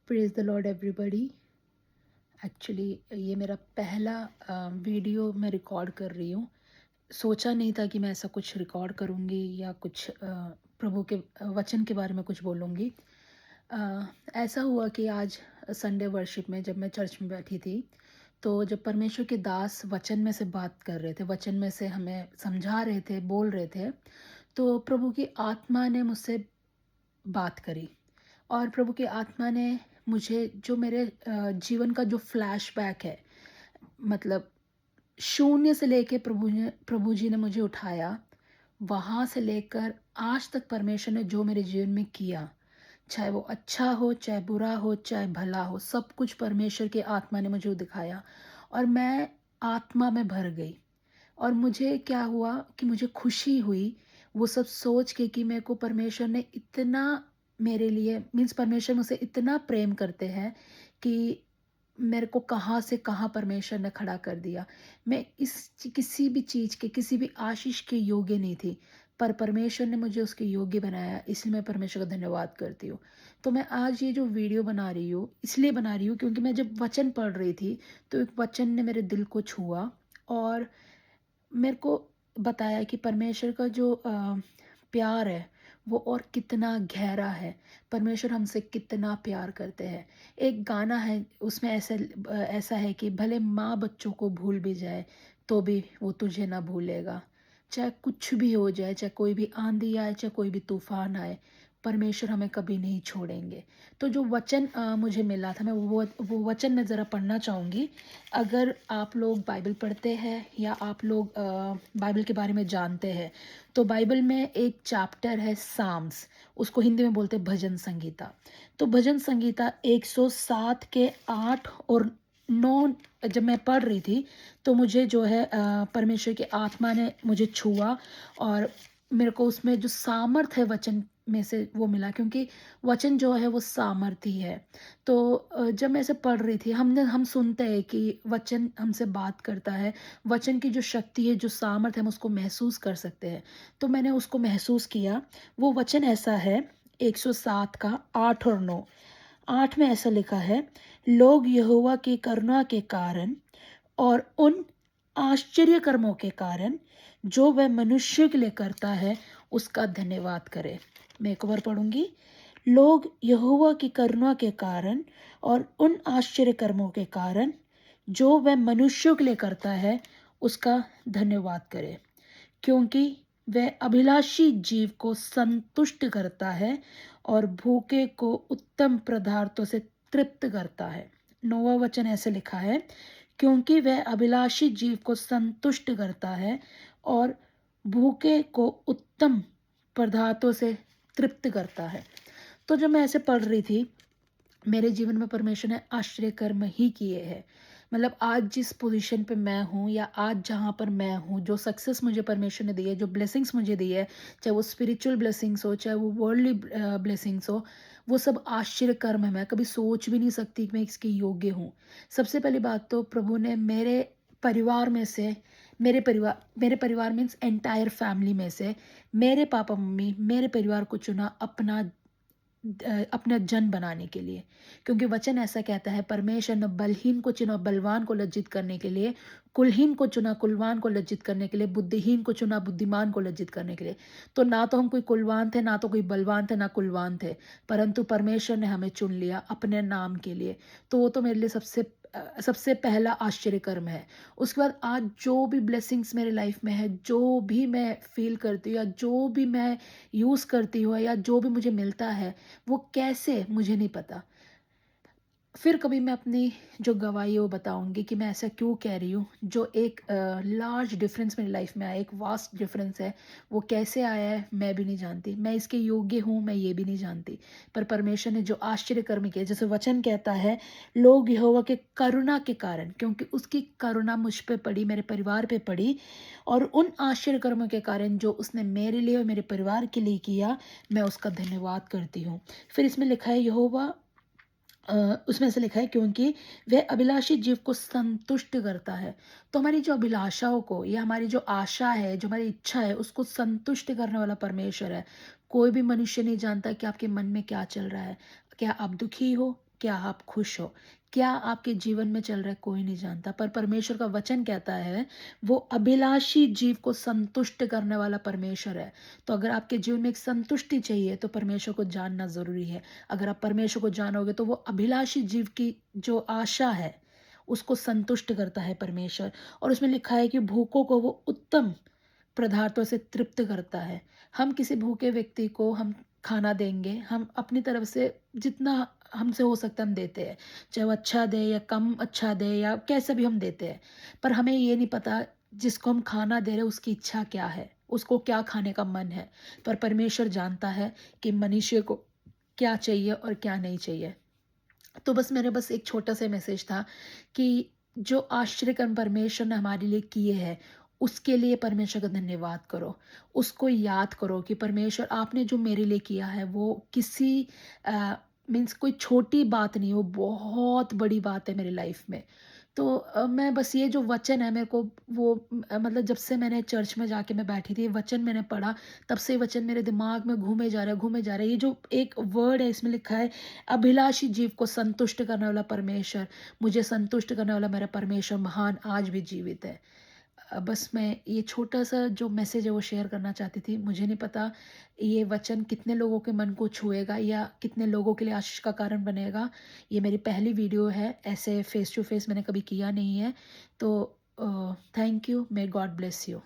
Praise the Lord everybody. Actually ये मेरा पहला वीडियो मैं रिकॉर्ड कर रही हूँ। सोचा नहीं था कि मैं ऐसा कुछ रिकॉर्ड करूँगी या कुछ प्रभु के वचन के बारे में कुछ बोलूँगी। ऐसा हुआ कि आज संडे वर्शिप में जब मैं चर्च में बैठी थी, तो जब परमेश्वर के दास वचन में से बात कर रहे थे, वचन में से हमें समझा रहे थे, बोल रहे थे, तो प्रभु की आत्मा ने मुझसे बात करी। और प्रभु की आत्मा ने मुझे जो मेरे जीवन का जो फ्लैशबैक है, मतलब शून्य से लेके प्रभु जी ने मुझे उठाया, वहाँ से लेकर आज तक परमेश्वर ने जो मेरे जीवन में किया, चाहे वो अच्छा हो, चाहे बुरा हो, चाहे भला हो, सब कुछ परमेश्वर के आत्मा ने मुझे दिखाया। और मैं आत्मा में भर गई। और मुझे क्या हुआ कि मुझे खुशी हुई वो सब सोच के कि मेरे को परमेश्वर ने इतना, मेरे लिए मीन्स परमेश्वर मुझसे इतना प्रेम करते हैं कि मेरे को कहाँ से कहाँ परमेश्वर ने खड़ा कर दिया। मैं किसी भी चीज़ के, किसी भी आशीष के योग्य नहीं थी, पर परमेश्वर ने मुझे उसके योग्य बनाया, इसलिए मैं परमेश्वर का धन्यवाद करती हूँ। तो मैं आज ये जो वीडियो बना रही हूँ इसलिए बना रही हूँ क्योंकि मैं जब वचन पढ़ रही थी तो एक वचन ने मेरे दिल को छुआ और मेरे को बताया कि परमेश्वर का जो प्यार है वो और कितना गहरा है। परमेश्वर हमसे कितना प्यार करते हैं। एक गाना है, उसमें ऐसा है कि भले माँ बच्चों को भूल भी जाए तो भी वो तुझे ना भूलेगा। चाहे कुछ भी हो जाए, चाहे कोई भी आंधी आए, चाहे कोई भी तूफान आए, परमेश्वर हमें कभी नहीं छोड़ेंगे। तो जो वचन मुझे मिला था, मैं वो वचन मैं ज़रा पढ़ना चाहूँगी। अगर आप लोग बाइबल पढ़ते हैं या आप लोग बाइबल के बारे में जानते हैं, तो बाइबल में एक चैप्टर है साम्स, उसको हिंदी में बोलते हैं भजन संगीता। तो भजन संगीता 107 के 8 और 9 जब मैं पढ़ रही थी तो मुझे जो है परमेश्वर की आत्मा ने मुझे छुआ और मेरे को उसमें जो सामर्थ है वचन में से वो मिला, क्योंकि वचन जो है वो सामर्थी है। तो जब मैं इसे पढ़ रही थी, हम सुनते हैं कि वचन हमसे बात करता है, वचन की जो शक्ति है, जो सामर्थ है, हम उसको महसूस कर सकते हैं। तो मैंने उसको महसूस किया। वो वचन ऐसा है, 107 का 8 और 9। 8 में ऐसा लिखा है, लोग यहोवा की करुणा के कारण और उन आश्चर्य कर्मों के कारण जो वह मनुष्य के लिए करता है उसका धन्यवाद करें। मैं एक बार पढ़ूंगी। लोग यहोवा की करुणा के कारण और उन आश्चर्य कर्मों के कारण जो वह मनुष्यों के लिए करता है उसका धन्यवाद करें, क्योंकि वह अभिलाषी जीव को संतुष्ट करता है और भूखे को उत्तम पदार्थों से तृप्त करता है। 9वां वचन ऐसे लिखा है, क्योंकि वह अभिलाषी जीव को संतुष्ट करता है और भूखे को उत्तम पदार्थों से तृप्त करता है। तो जब मैं ऐसे पढ़ रही थी, मेरे जीवन में परमेश्वर ने आश्चर्य कर्म ही किए हैं। मतलब आज जिस पोजीशन पे मैं हूँ या आज जहाँ पर मैं हूँ, जो सक्सेस मुझे परमेश्वर ने दी है, जो ब्लेसिंग्स मुझे दी है, चाहे वो स्पिरिचुअल ब्लेसिंग्स हो, चाहे वो वर्ल्डली ब्लेसिंग्स हो, वो सब आश्चर्य कर्म है। मैं कभी सोच भी नहीं सकती कि मैं इसके योग्य हूँ। सबसे पहली बात तो प्रभु ने मेरे परिवार में से, मेरे परिवार मीन्स एंटायर फैमिली में से मेरे पापा मम्मी, मेरे परिवार को चुना अपना जन बनाने के लिए। क्योंकि वचन ऐसा कहता है, परमेश्वर ने बलहीन को चुना बलवान को लज्जित करने के लिए, कुलहीन को चुना कुलवान को लज्जित करने के लिए, बुद्धिहीन को चुना बुद्धिमान को लज्जित करने के लिए। तो ना तो हम कोई कुलवान थे, ना तो कोई बलवान थे, ना कुलवान थे, परंतु परमेश्वर ने हमें चुन लिया अपने नाम के लिए। तो वो तो मेरे लिए सबसे पहला आश्चर्य कर्म है। उसके बाद आज जो भी ब्लेसिंग्स मेरे लाइफ में है, जो भी मैं फील करती हूँ या जो भी मैं यूज़ करती हूँ या जो भी मुझे मिलता है, वो कैसे मुझे नहीं पता। फिर कभी मैं अपनी जो गवाही है वो बताऊंगी कि मैं ऐसा क्यों कह रही हूँ। जो एक लार्ज डिफरेंस मेरी लाइफ में आया, एक वास्ट डिफरेंस है, वो कैसे आया है मैं भी नहीं जानती। मैं इसके योग्य हूँ मैं ये भी नहीं जानती, पर परमेश्वर ने जो आश्चर्य कर्म किया, जैसे वचन कहता है, लोग यहोवा के करुणा के कारण, क्योंकि उसकी करुणा मुझ पे पड़ी, मेरे परिवार पे पड़ी, और उन आश्चर्य कर्मों के कारण जो उसने मेरे लिए और मेरे परिवार के लिए किया, मैं उसका धन्यवाद करती हूँ। फिर इसमें लिखा है यहोवा, उसमें से लिखा है, क्योंकि वह अभिलाषी जीव को संतुष्ट करता है। तो हमारी जो अभिलाषाओं को, या हमारी जो आशा है, जो हमारी इच्छा है, उसको संतुष्ट करने वाला परमेश्वर है। कोई भी मनुष्य नहीं जानता कि आपके मन में क्या चल रहा है। क्या आप दुखी हो, क्या आप खुश हो? क्या आपके जीवन में चल रहा है कोई नहीं जानता, पर परमेश्वर का वचन कहता है वो अभिलाषी जीव को संतुष्ट करने वाला परमेश्वर है। तो अगर आपके जीवन में एक संतुष्टि चाहिए तो परमेश्वर को जानना ज़रूरी है। अगर आप परमेश्वर को जानोगे तो वो अभिलाषी जीव की जो आशा है उसको संतुष्ट करता है परमेश्वर। और उसमें लिखा है कि भूखों को वो उत्तम पदार्थों से तृप्त करता है। हम किसी भूखे व्यक्ति को हम खाना देंगे, हम अपनी तरफ से जितना हमसे हो सकता है हम देते हैं। चाहे वो अच्छा दे या कम अच्छा दे या कैसा भी हम देते हैं। पर हमें ये नहीं पता जिसको हम खाना दे रहे हैं उसकी इच्छा क्या है? उसको क्या खाने का मन है? पर परमेश्वर जानता है कि मनुष्य को क्या चाहिए और क्या नहीं चाहिए। तो बस मेरे बस एक छोटा-सा मैसेज था कि जो आश्चर्यकर्म परमेश्वर ने हमारे लिए किए हैं, उसके लिए परमेश्वर का धन्यवाद करो। उसको याद करो कि परमेश्वर आपने जो मेरे लिए किया है वो किसी अ, मीन्स कोई छोटी बात नहीं, वो बहुत बड़ी बात है मेरी लाइफ़ में। तो मैं बस ये जो वचन है मेरे को वो मतलब जब से मैंने चर्च में जाके मैं बैठी थी, वचन मैंने पढ़ा, तब से ये वचन मेरे दिमाग में घूमे जा रहा है, घूमे जा रहा है। ये जो एक वर्ड है इसमें लिखा है अभिलाषी जीव को संतुष्ट करने वाला परमेश्वर, मुझे संतुष्ट करने वाला मेरा परमेश्वर महान आज भी जीवित है। बस मैं ये छोटा-सा जो मैसेज है वो शेयर करना चाहती थी। मुझे नहीं पता ये वचन कितने लोगों के मन को छुएगा या कितने लोगों के लिए आशीष का कारण बनेगा। ये मेरी पहली वीडियो है, ऐसे फेस टू फेस मैंने कभी किया नहीं है। तो thank you, may God bless you.